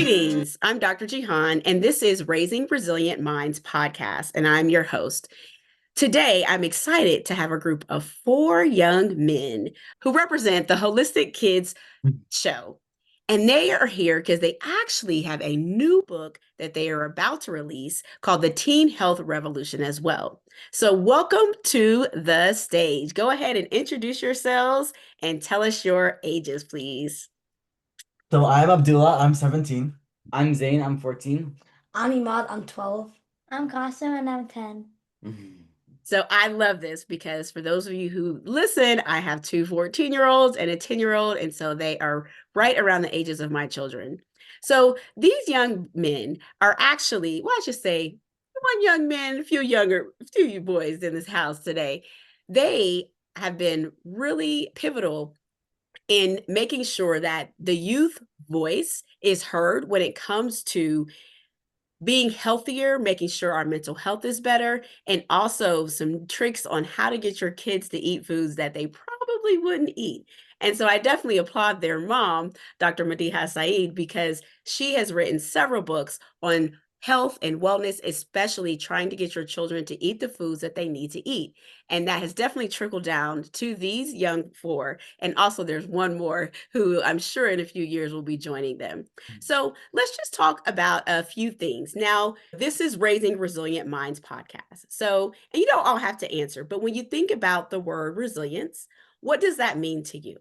Greetings. I'm Dr. Jihan, and this is Raising Resilient Minds podcast, and I'm your host. Today, I'm excited to have a group of 4 young men who represent the Holistic Kids show. And they are here because they actually have a new book that they are about to release called The Teen Health Revolution as well. So, welcome to the stage. Go ahead and introduce yourselves and tell us your ages, please. So I'm Abdullah, I'm 17. I'm Zain, I'm 14. I'm Emad, I'm 12. I'm Kasim and I'm 10. So I love this because for those of you who listen, I have two 14-year-olds and a 10-year-old. And so they are right around the ages of my children. So these young men are actually, well, I should say, one young man, a few boys in this house today. They have been really pivotal in making sure that the youth voice is heard when it comes to being healthier, making sure our mental health is better, and also some tricks on how to get your kids to eat foods that they probably wouldn't eat. And so I definitely applaud their mom, Dr. Madiha Saeed, because she has written several books on health and wellness, especially trying to get your children to eat the foods that they need to eat. And that has definitely trickled down to these young 4. And also there's one more who I'm sure in a few years will be joining them. So let's just talk about a few things. Now, this is Raising Resilient Minds podcast. So, and you don't all have to answer, but when you think about the word resilience, what does that mean to you?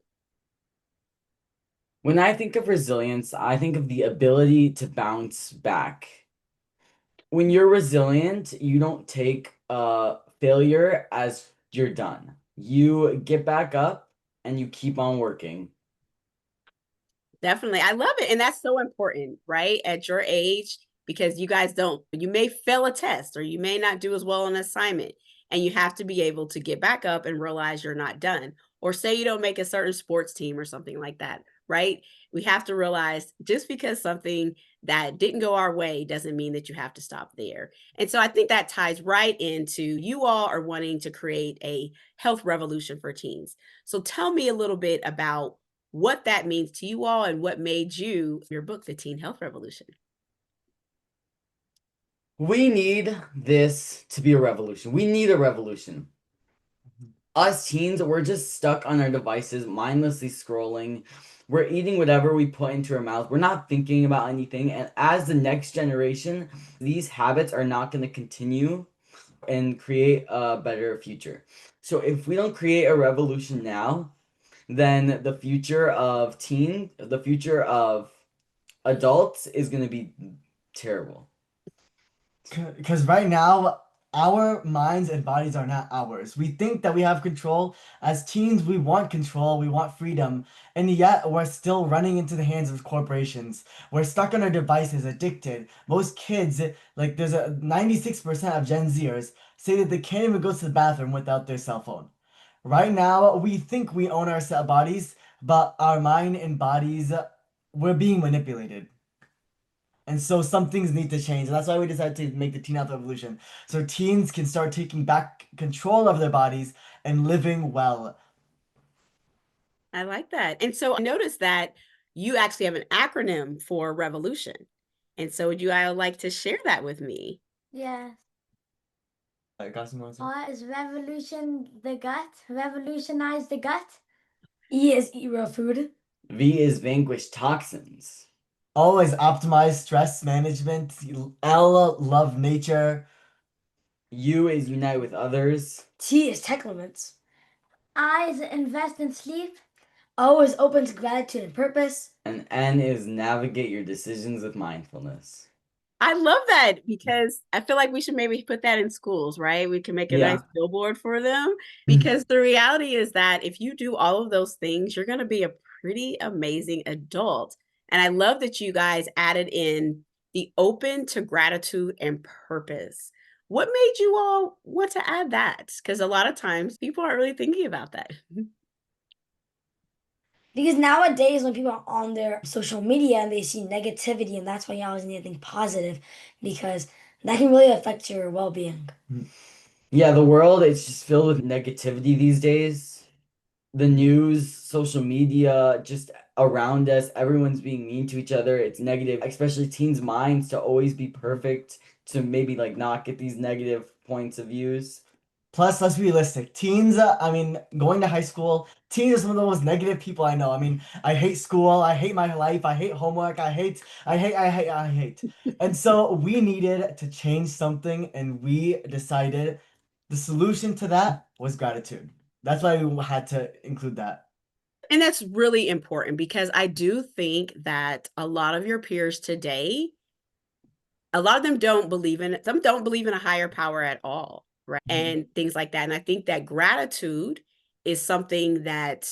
When I think of resilience, I think of the ability to bounce back. When you're resilient, you don't take failure as you're done. You get back up and you keep on working. Definitely. I love it. And that's so important, right? At your age, because you may fail a test or you may not do as well on an assignment. And you have to be able to get back up and realize you're not done. Or say you don't make a certain sports team or something like that, right? We have to realize just because something that didn't go our way doesn't mean that you have to stop there. And so I think that ties right into you all are wanting to create a health revolution for teens. So tell me a little bit about what that means to you all and what made your book, The Teen Health Revolution. We need this to be a revolution. We need a revolution. Us teens, we're just stuck on our devices, mindlessly scrolling. We're eating whatever we put into our mouth. We're not thinking about anything. And as the next generation, these habits are not going to continue and create a better future. So if we don't create a revolution now, then the future of adults is going to be terrible. Because right now, our minds and bodies are not ours. We think that we have control. As teens, we want control, we want freedom, and yet we're still running into the hands of corporations. We're stuck on our devices, addicted. Most kids, like there's a 96% of Gen Zers, say that they can't even go to the bathroom without their cell phone. Right now, we think we own our cell bodies, but our mind and bodies, we're being manipulated. And so some things need to change. And that's why we decided to make the Teen Health Revolution. So teens can start taking back control of their bodies and living well. I like that. And so I noticed that you actually have an acronym for revolution. And so would you all like to share that with me? Yes. Kasim, wants to- R is revolution the gut, revolutionize the gut. E is eat real food. V is vanquish toxins. Always optimize stress management. L, love nature. U is unite with others. T is tech limits. I is invest in sleep. O is open to gratitude and purpose. And N is navigate your decisions with mindfulness. I love that because I feel like we should maybe put that in schools, right? We can make a nice billboard for them because the reality is that if you do all of those things, you're going to be a pretty amazing adult. And I love that you guys added in the open to gratitude and purpose. What made you all want to add that? Because a lot of times people aren't really thinking about that. Because nowadays, when people are on their social media and they see negativity, and that's why you always need to think positive, because that can really affect your well being. Yeah, the world is just filled with negativity these days. The news, social media, just around us. Everyone's being mean to each other. It's negative, especially teens' minds to always be perfect, to maybe like not get these negative points of views. Plus, let's be realistic. Teens, I mean, going to high school, teens are some of the most negative people I know. I mean, I hate school, I hate my life, I hate homework, I hate. And so we needed to change something, and we decided the solution to that was gratitude. That's why we had to include that. And that's really important because I do think that a lot of your peers today, a lot of them don't believe in it. Some don't believe in a higher power at all, right? And things like that. And I think that gratitude is something that,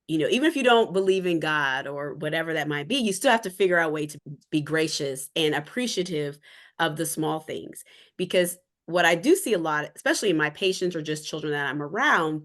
even if you don't believe in God or whatever that might be, you still have to figure out a way to be gracious and appreciative of the small things. Because what I do see a lot, especially in my patients or just children that I'm around,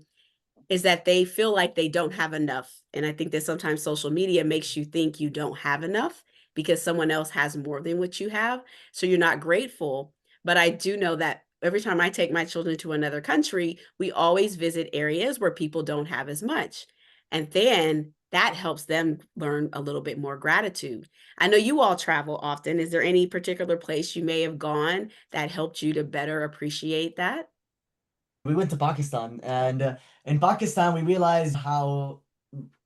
is that they feel like they don't have enough. And I think that sometimes social media makes you think you don't have enough because someone else has more than what you have. So you're not grateful. But I do know that every time I take my children to another country, we always visit areas where people don't have as much. And then that helps them learn a little bit more gratitude. I know you all travel often. Is there any particular place you may have gone that helped you to better appreciate that? We went to Pakistan, and in Pakistan, we realized how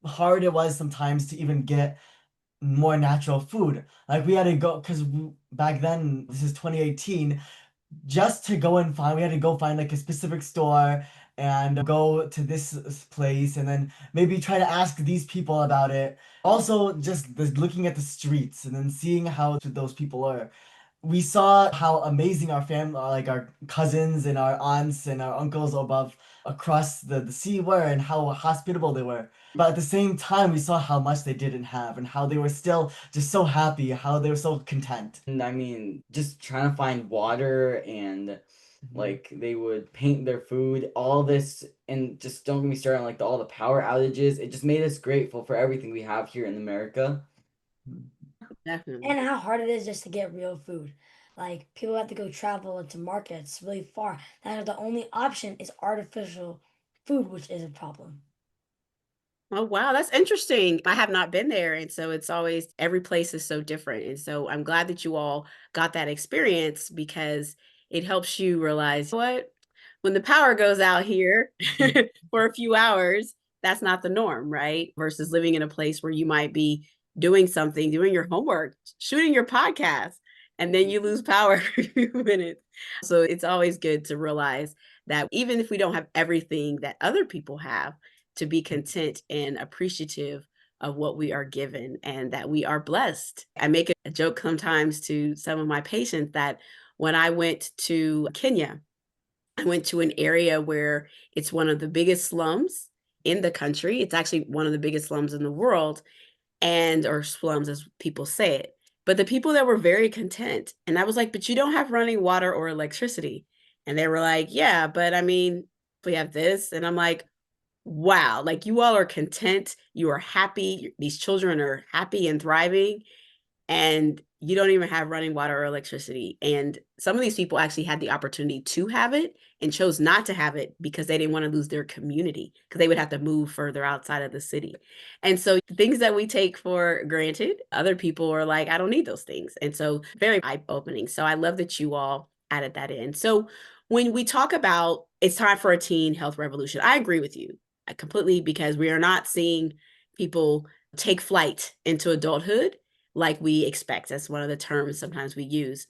hard it was sometimes to even get more natural food. Like we had to go because back then, this is 2018, just to go and find, we had to go find like a specific store and go to this place and then maybe try to ask these people about it. Also, just looking at the streets and then seeing how those people are. We saw how amazing our family, like our cousins and our aunts and our uncles above across the sea were and how hospitable they were. But at the same time, we saw how much they didn't have and how they were still just so happy, how they were so content. And I mean, just trying to find water and like they would paint their food, all this, and just don't get me started on like all the power outages. It just made us grateful for everything we have here in America. Definitely. And how hard it is just to get real food. Like people have to go travel into markets really far. That the only option is artificial food, which is a problem. Oh, wow, that's interesting. I have not been there, and so it's always every place is so different, and so I'm glad that you all got that experience because it helps you realize what when the power goes out here for a few hours, that's not the norm, right? Versus living in a place where you might be doing something, doing your homework, shooting your podcast, and then you lose power for a few minutes. So it's always good to realize that even if we don't have everything that other people have, to be content and appreciative of what we are given and that we are blessed. I make a joke sometimes to some of my patients that when I went to Kenya, I went to an area where it's one of the biggest slums in the country. It's actually one of the biggest slums in the world, and or slums as people say it. But the people that were very content, and I was like, but you don't have running water or electricity. And they were like, yeah, but I mean, we have this. And I'm like, wow, like you all are content, you are happy, these children are happy and thriving, and you don't even have running water or electricity. And some of these people actually had the opportunity to have it and chose not to have it because they didn't want to lose their community because they would have to move further outside of the city. And so things that we take for granted, other people are like, I don't need those things. And so very eye-opening. So I love that you all added that in. So when we talk about it's time for a teen health revolution, I agree with you completely because we are not seeing people take flight into adulthood like we expect. That's one of the terms sometimes we use.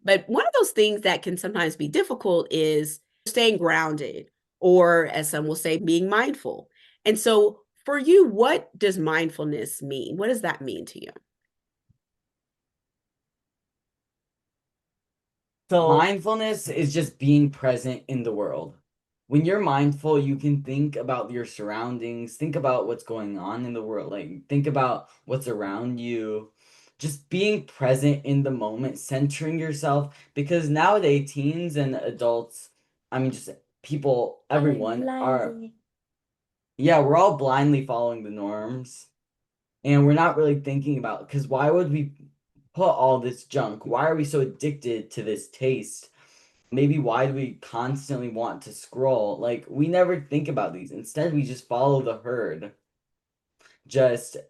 But one of those things that can sometimes be difficult is staying grounded, or as some will say, being mindful. And so, for you, what does mindfulness mean? What does that mean to you? So Mindfulness is just being present in the world. When you're mindful, you can think about your surroundings, think about what's going on in the world, like think about what's around you. Just being present in the moment, centering yourself, because nowadays teens and adults, I mean just people, Following everyone are, blindly. yeah, we're all blindly following the norms and we're not really thinking about, because why would we put all this junk? Why are we so addicted to this taste? Maybe why do we constantly want to scroll? Like, we never think about these. Instead, we just follow the herd.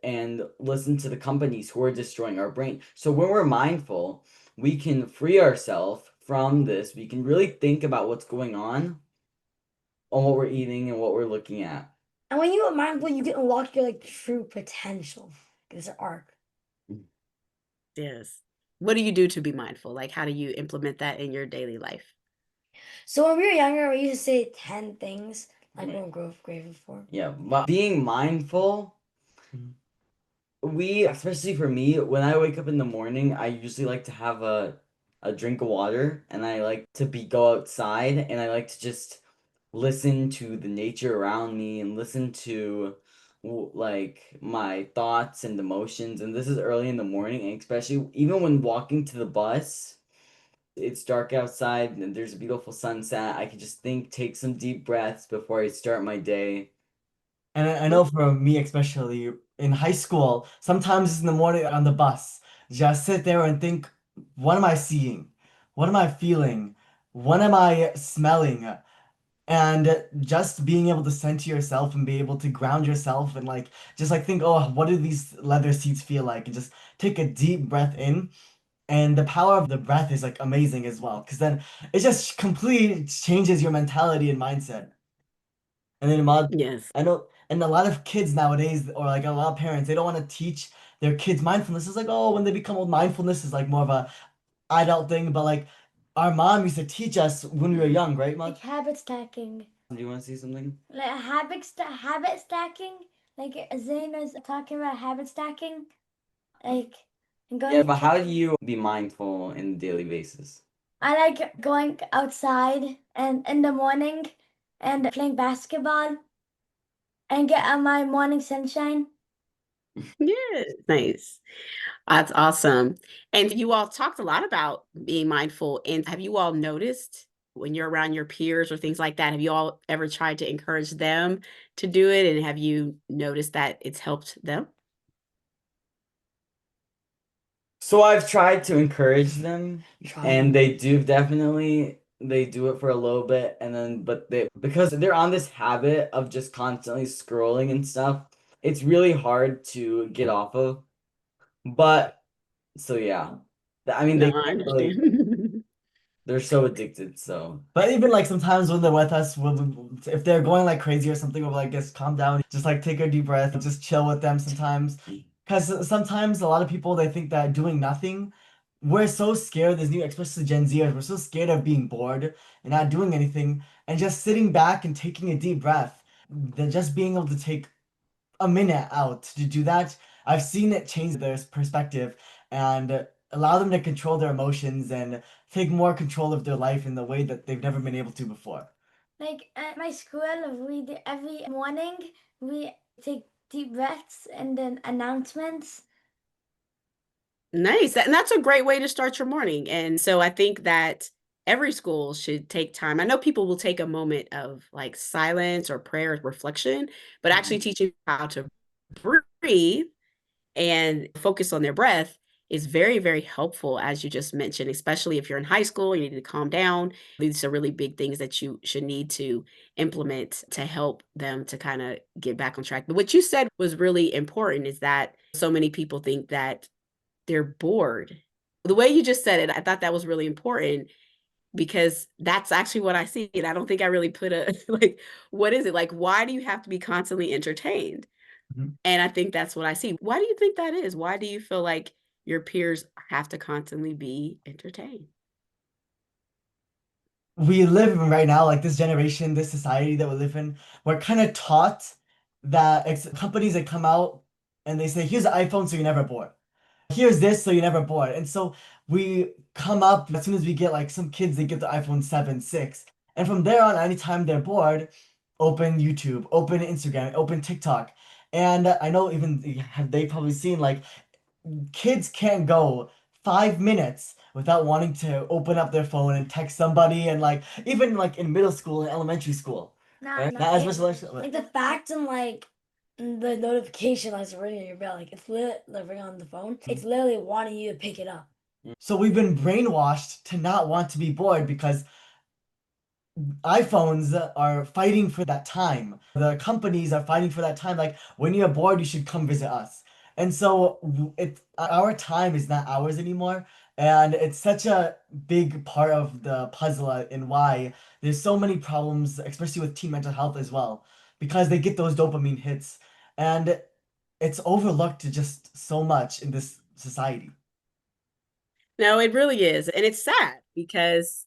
and listen to the companies who are destroying our brain. So when we're mindful, we can free ourselves from this. We can really think about what's going on what we're eating and what we're looking at. And when you are mindful, you can unlock your like true potential. It's an arc. Yes. What do you do to be mindful? Like, how do you implement that in your daily life? So when we were younger, we used to say 10 things like we're grateful for. Yeah, but being mindful, especially for me, when I wake up in the morning, I usually like to have a drink of water, and I like to go outside, and I like to just listen to the nature around me and listen to like my thoughts and emotions. And this is early in the morning, and especially even when walking to the bus, it's dark outside and there's a beautiful sunset. I can just take some deep breaths before I start my day. And I know for me, especially in high school, sometimes in the morning on the bus, just sit there and think, what am I seeing? What am I feeling? What am I smelling? And just being able to center yourself and be able to ground yourself and like just like think, oh, what do these leather seats feel like? And just take a deep breath in. And the power of the breath is like amazing as well, because then it just completely changes your mentality and mindset. And then Emad, Yes. I know, and a lot of kids nowadays, or like a lot of parents, they don't want to teach their kids mindfulness. It's like, oh, when they become old, mindfulness is like more of a adult thing. But like our mom used to teach us when we were young, right, Emad? Like habit stacking. Do you want to see something? Like habit stacking. Like Zain was talking about habit stacking. Like going. Yeah, but how do you be mindful in a daily basis? I like going outside and in the morning and playing basketball and get on my morning sunshine. Yeah. Nice. That's awesome. And you all talked a lot about being mindful. And have you all noticed when you're around your peers or things like that, have you all ever tried to encourage them to do it? And have you noticed that it's helped them? So I've tried to encourage them, Try. and they do it for a little bit, and then because they're on this habit of just constantly scrolling and stuff, it's really hard to get off of. But so yeah, I mean No, they I can't really, understand. they're so addicted. So But even like sometimes when they're with us, if they're going like crazy or something, we'll like just calm down, just like take a deep breath, just chill with them sometimes. Because sometimes a lot of people they think that doing nothing, we're so scared. There's new, especially Gen Zers, we're so scared of being bored and not doing anything, and just sitting back and taking a deep breath. Then just being able to take a minute out to do that, I've seen it change their perspective and allow them to control their emotions and take more control of their life in the way that they've never been able to before. Like at my school, every morning we take deep breaths and then announcements. Nice. And that's a great way to start your morning. And so I think that every school should take time. I know people will take a moment of like silence or prayer or reflection, but actually teaching how to breathe and focus on their breath is very, very helpful, as you just mentioned, especially if you're in high school, you need to calm down. These are really big things that you should need to implement to help them to kind of get back on track. But what you said was really important is that so many people think that they're bored. The way you just said it, I thought that was really important because that's actually what I see. And I don't think I really put a like, what is it? Like, why do you have to be constantly entertained? Mhm. And I think that's what I see. Why do you think that is? Why do you feel like your peers have to constantly be entertained? We live in right now, like this generation, this society that we live in, we're kind of taught that companies that come out and they say, here's an iPhone so you're never bored. Here's this so you're never bored. And so we come up as soon as we get like some kids, they get the iPhone 7, 6. And from there on, anytime they're bored, open YouTube, open Instagram, open TikTok. And I know even have they probably seen like kids can't go 5 minutes without wanting to open up their phone and text somebody and like even like in middle school and elementary school. Not, Not as much Like the fact and like the notification that's ringing in your bell, like it's lit like ring on the phone. It's literally wanting you to pick it up. So we've been brainwashed to not want to be bored because iPhones are fighting for that time. The companies are fighting for that time. Like when you're bored, you should come visit us. And so it our time is not ours anymore. And it's such a big part of the puzzle in why there's so many problems, especially with teen mental health as well, because they get those dopamine hits. And it's overlooked just so much in this society. No, it really is. And it's sad because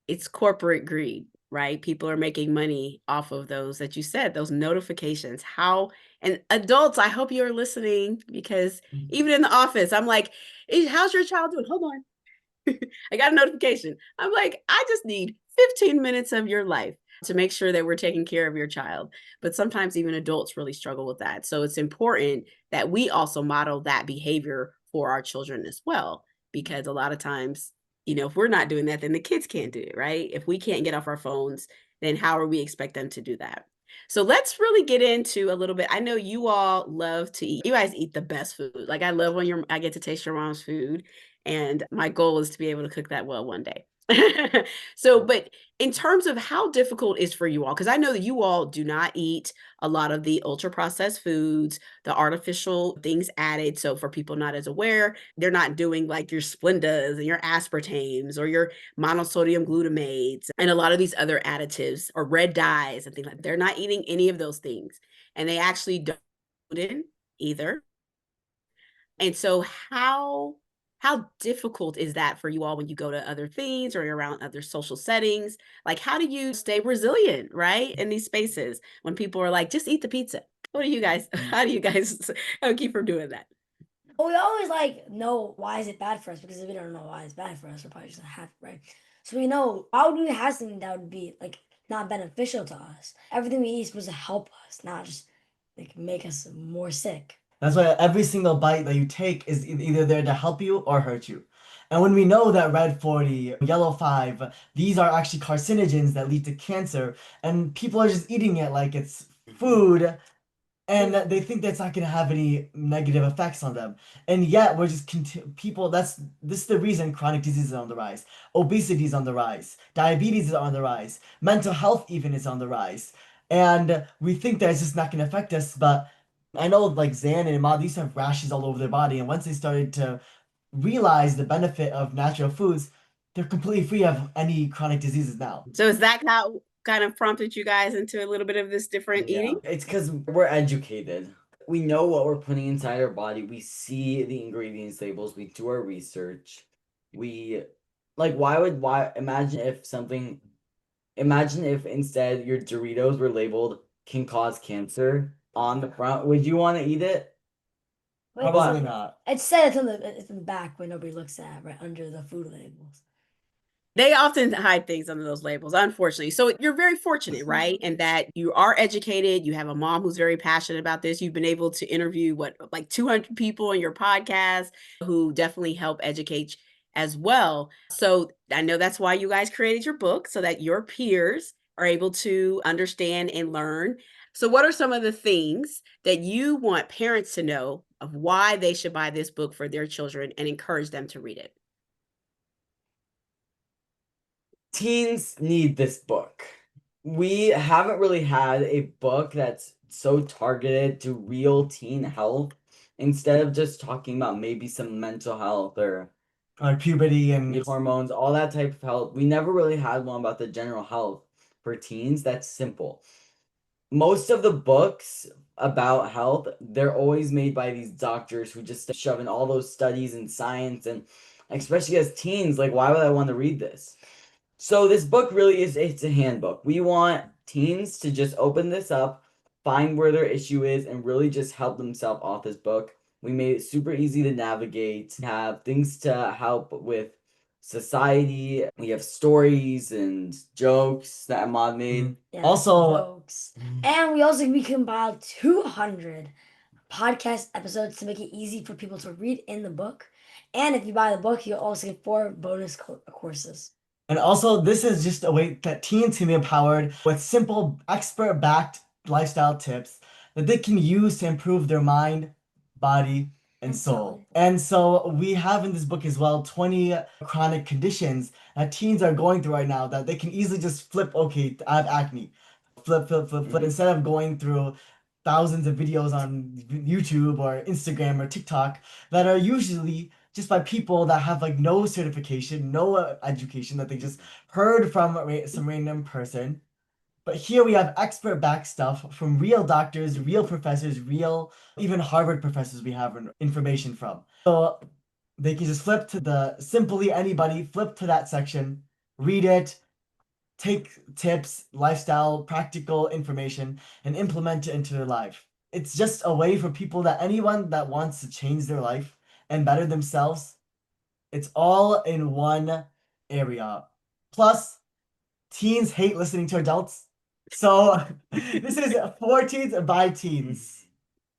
it's corporate greed, right? People are making money off of those that you said, those notifications. How, and adults, I hope you're listening because even in the office, I'm like, how's your child doing? Hold on. I got a notification. I'm like, I just need 15 minutes of your life to make sure that we're taking care of your child. But sometimes even adults really struggle with that. So it's important that we also model that behavior for our children as well, because a lot of times, if we're not doing that, then the kids can't do it, right? If we can't get off our phones, then how are we expect them to do that? So let's really get into a little bit. I know you all love to eat. You guys eat the best food. Like I love when I get to taste your mom's food. And my goal is to be able to cook that well one day. So, but in terms of how difficult is for you all, because I know that you all do not eat a lot of the ultra processed foods, the artificial things added. So, for people not as aware, they're not doing like your Splendas and your aspartames or your monosodium glutamates and a lot of these other additives or red dyes and things like that. They're not eating any of those things. And they actually don't either. And so how difficult is that for you all when you go to other things or you're around other social settings? Like how do you stay resilient, right? In these spaces when people are like, just eat the pizza. What do you guys, how do you guys keep from doing that? But we always like know why is it bad for us, because if we don't know why it's bad for us, we're probably just not happy, right? So we know why would we have something that would be like not beneficial to us. Everything we eat is supposed to help us, not just like make us more sick. That's why every single bite that you take is either there to help you or hurt you. And when we know that red 40, yellow 5, these are actually carcinogens that lead to cancer, and people are just eating it like it's food, and they think that's not going to have any negative effects on them. And yet we're just people. This is the reason chronic diseases are on the rise, obesity is on the rise, diabetes is on the rise, mental health even is on the rise, and we think that it's just not going to affect us. But I know like Zain and Emad, they used to have rashes all over their body, and once they started to realize the benefit of natural foods, they're completely free of any chronic diseases now. So is that how kind of prompted you guys into a little bit of this different eating? It's because we're educated. We know what we're putting inside our body. We see the ingredients labels. We do our research. We why imagine if instead your Doritos were labeled can cause cancer on the front. Would you want to eat it? Wait, Probably not. it said it's in the back where nobody looks at, right under the food labels. They often hide things under those labels, unfortunately. So you're very fortunate, right? And that you are educated. You have a mom who's very passionate about this. You've been able to interview like 200 people on your podcast who definitely help educate as well. So I know that's why you guys created your book so that your peers are able to understand and learn. So, what are some of the things that you want parents to know of why they should buy this book for their children and encourage them to read it? Teens need this book. We haven't really had a book that's so targeted to real teen health instead of just talking about maybe some mental health or Like puberty and hormones, all that type of health. We never really had one about the general health for teens that's simple. Most of the books about health, they're always made by these doctors who just shove in all those studies and science, and especially as teens, like why would I want to read this? So this book really it's a handbook. We want teens to just open this up, find where their issue is, and really just help themselves off this book. We made it super easy to navigate, have things to help with society. We have stories and jokes that Emad made. Yeah, also jokes. And we compiled 200 podcast episodes to make it easy for people to read in the book. And if you buy the book, you'll also get 4 bonus courses. And also, this is just a way that teens can be empowered with simple, expert-backed lifestyle tips that they can use to improve their mind, body, and soul. And so we have in this book as well 20 chronic conditions that teens are going through right now that they can easily just flip, okay, I have acne. Flip, flip, flip, flip, Mhm. instead of going through thousands of videos on YouTube or Instagram or TikTok that are usually just by people that have like no certification, no education, that they just heard from some random person. But here we have expert back stuff from real doctors, real professors, real, even Harvard professors we have information from. So they can just flip to the simply anybody, flip to that section, read it, take tips, lifestyle, practical information, and implement it into their life. It's just a way for people that anyone that wants to change their life and better themselves, it's all in one area. Plus, teens hate listening to adults. So this is for teens by teens.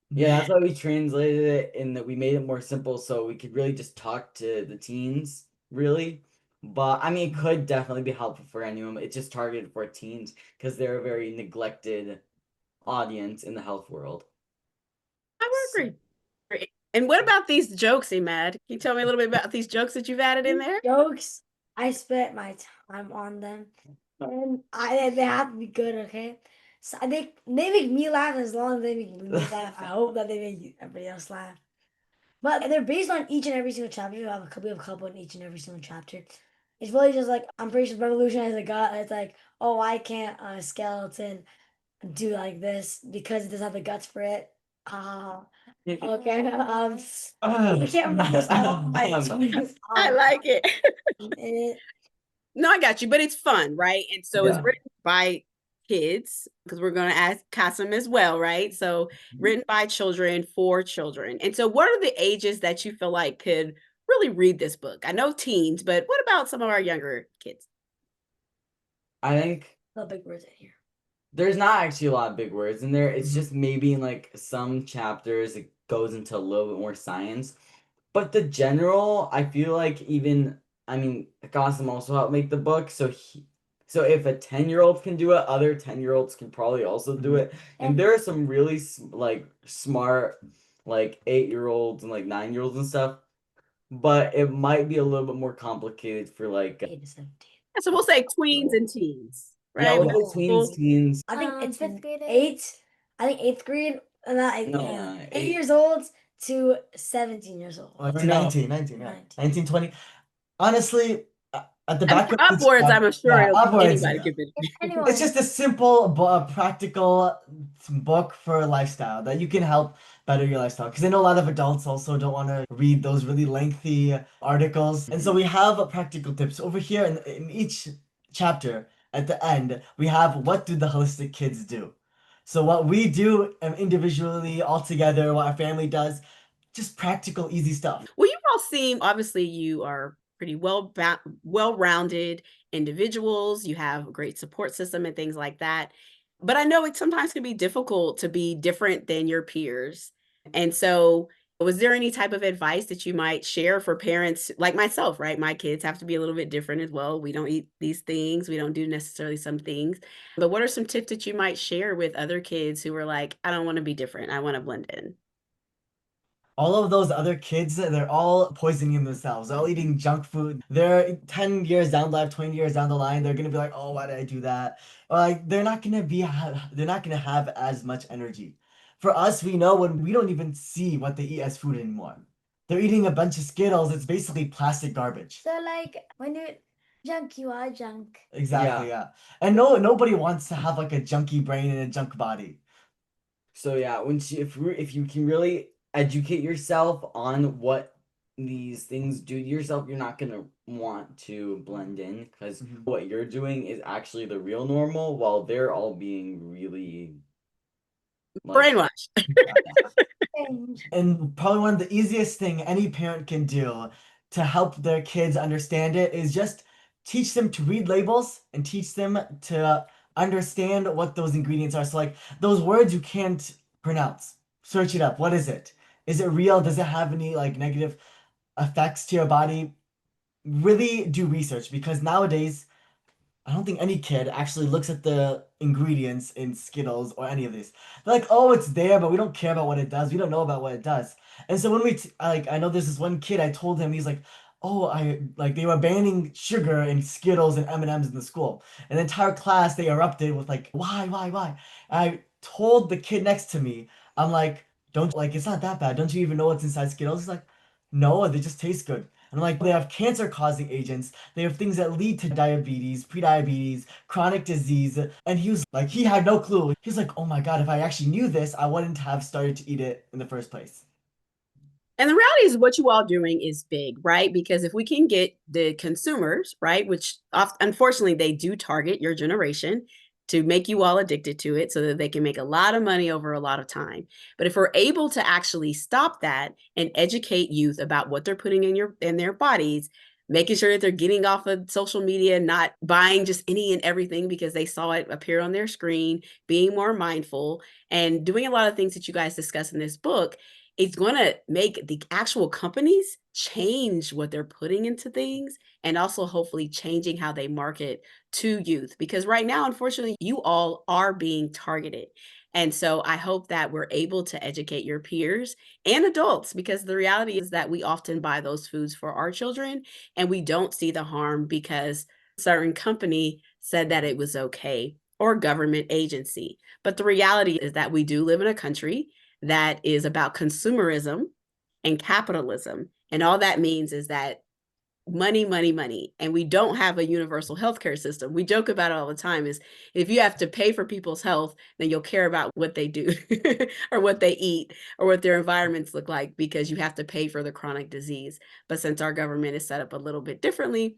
Yeah, that's why we translated it and that we made it more simple so we could really just talk to the teens, really. But I mean, it could definitely be helpful for anyone. It's just targeted for teens because they're a very neglected audience in the health world. I would agree. And what about these jokes, Emad? Can you tell me a little bit about these jokes that you've added in there? Jokes, I spent my time on them, and they have to be good, okay? So they make me laugh as long as they make me laugh. I hope that they make everybody else laugh. But they're based on each and every single chapter. We have a couple in each and every single chapter. It's really just like I'm pretty sure revolutionizing God. It's like, oh, why can't a skeleton do like this because it doesn't have the guts for it? Ah, okay. I can't remember my I like it. it. No, I got you, but it's fun, right? And so it's Yeah. written by kids because we're going to ask Kasim as well, right? So written by children for children. And so what are the ages that you feel like could really read this book? I know teens, but what about some of our younger kids? I think The big words in here. there's not actually a lot of big words in there. It's Mhm. just maybe in like some chapters it goes into a little bit more science. But the general, I feel like even I mean, Kasim also helped make the book, so if a 10-year-old can do it, other 10-year-olds can probably also do Mhm. it. And there are some really like smart like 8-year-olds and like 9-year-olds and stuff, but it might be a little bit more complicated for like 8 to 17. So we'll say tweens and teens, yeah, right? we'll say tweens, teens. I think it's fifth grade. eight. I think eighth grade. Not No, yeah, 8 eight. years old to 17 years old. Or to No. 19, 19, yeah. 19. 19, 20. Honestly, at the I mean, back of each upwards, I'm sure yeah, upwards. anybody could be. Anyone. It's just a simple, practical book for lifestyle that you can help better your lifestyle. Because I know a lot of adults also don't want to read those really lengthy articles. And so we have practical tips over here in each chapter. At the end, we have what do the holistic kids do? So what we do individually, all together, what our family does, just practical, easy stuff. Well, you all seem obviously you are pretty well-rounded individuals. You have a great support system and things like that. But I know it sometimes can be difficult to be different than your peers. And so, was there any type of advice that you might share for parents like myself, right? My kids have to be a little bit different as well. We don't eat these things, we don't do necessarily some things. But what are some tips that you might share with other kids who are like, I don't want to be different, I want to blend in? All of those other kids, they're all poisoning themselves. They're all eating junk food. They're 10 years down the line, 20 years down the line, they're gonna be like, oh, why did I do that? Like they're not gonna have as much energy. For us, we know when we don't even see what they eat as food anymore. They're eating a bunch of Skittles. It's basically plastic garbage. So like when you're junk, you are junk. Exactly, yeah. And nobody wants to have like a junky brain and a junk body. So yeah, if you can really educate yourself on what these things do to yourself, you're not gonna want to blend in because what you're doing is actually the real normal, while they're all being really like Brainwash. And probably one of the easiest thing any parent can do to help their kids understand it is just teach them to read labels and teach them to understand what those ingredients are. So like those words you can't pronounce, search it up. What is it? Is it real? Does it have any like negative effects to your body? Really do research because nowadays I don't think any kid actually looks at the ingredients in Skittles or any of these. They're like, oh, it's there, but we don't care about what it does. We don't know about what it does. And so when like, I know there's this one kid, I told him, he's like, oh, they were banning sugar and Skittles and M&Ms in the school. And the entire class, they erupted with like, why? And I told the kid next to me, I'm like, don't, like, it's not that bad. Don't you even know what's inside Skittles? He's like, no, they just taste good. And I'm like, they have cancer-causing agents. They have things that lead to diabetes, prediabetes, chronic disease. And he was like, he had no clue. He was like, oh my God, if I actually knew this, I wouldn't have started to eat it in the first place. And the reality is what you all doing is big, right? Because if we can get the consumers, right, which unfortunately they do target your generation to make you all addicted to it so that they can make a lot of money over a lot of time. But if we're able to actually stop that and educate youth about what they're putting in their bodies, making sure that they're getting off of social media, not buying just any and everything because they saw it appear on their screen, being more mindful and doing a lot of things that you guys discuss in this book, it's going to make the actual companies change what they're putting into things and also hopefully changing how they market to youth. Because right now, unfortunately, you all are being targeted. And so I hope that we're able to educate your peers and adults because the reality is that we often buy those foods for our children and we don't see the harm because a certain company said that it was okay or government agency. But the reality is that we do live in a country that is about consumerism and capitalism. And all that means is that money. And we don't have a universal healthcare system. We joke about it all the time is if you have to pay for people's health, then you'll care about what they do or what they eat or what their environments look like because you have to pay for the chronic disease. But since our government is set up a little bit differently,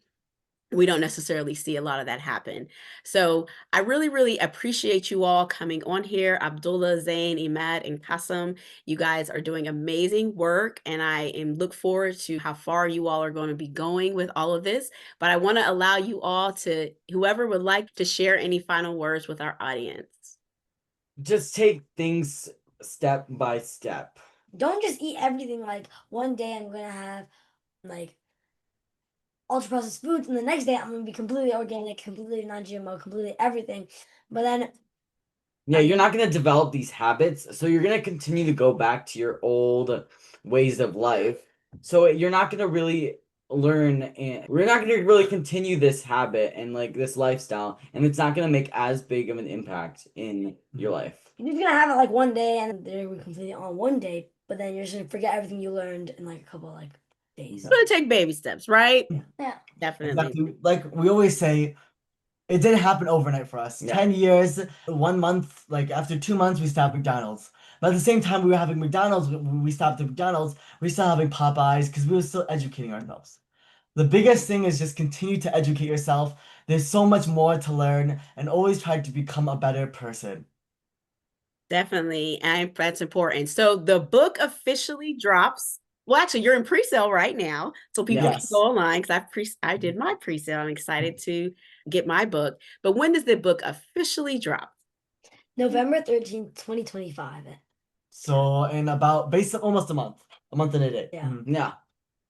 we don't necessarily see a lot of that happen. So I really appreciate you all coming on here. Abdullah, Zain, Emad, and Kasim, you guys are doing amazing work. And I look forward to how far you all are going to be going with all of this. But I want to allow you all to, whoever would like to share any final words with our audience. Just take things step by step. Don't just eat everything like one day I'm gonna have like ultra processed foods, and the next day I'm gonna be completely organic, completely non-GMO, completely everything. But then Yeah, you're not going to develop these habits, so you're going to continue to go back to your old ways of life. So you're not going to really learn and we're not going to really continue this habit and like this lifestyle, and it's not going to make as big of an impact in your life. you're just gonna have it like one day, and they're gonna be completely on one day. But then you're just gonna forget everything you learned in like a couple like days. It's going to take baby steps, right? Yeah. Definitely. Exactly. Like we always say, it didn't happen overnight for us. Yeah. 10 years, 1 month, like after 2 months, we stopped McDonald's. But at the same time we were having McDonald's, when we stopped at McDonald's, we still having Popeyes because we were still educating ourselves. The biggest thing is just continue to educate yourself. There's so much more to learn and always try to become a better person. Definitely. And that's important. So the book officially drops. Well, actually, you're in pre-sale right now. So people can Yes. go online because I did my pre-sale. I'm excited to get my book. But when does the book officially drop? November 13th, 2025. So in about basically almost a month and a day. Yeah. Yeah.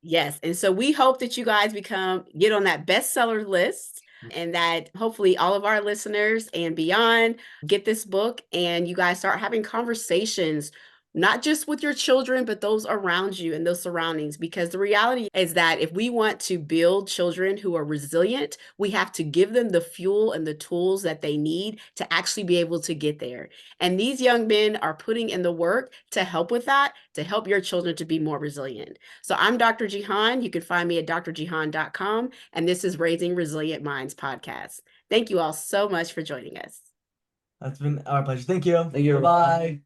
Yes. And so we hope that you guys get on that bestseller list and that hopefully all of our listeners and beyond get this book and you guys start having conversations, not just with your children, but those around you and those surroundings. Because the reality is that if we want to build children who are resilient, we have to give them the fuel and the tools that they need to actually be able to get there. And these young men are putting in the work to help with that, to help your children to be more resilient. So I'm Dr. Jihan. You can find me at drjihan.com. And this is Raising Resilient Minds podcast. Thank you all so much for joining us. That's been our pleasure. Thank you. Thank you. Bye.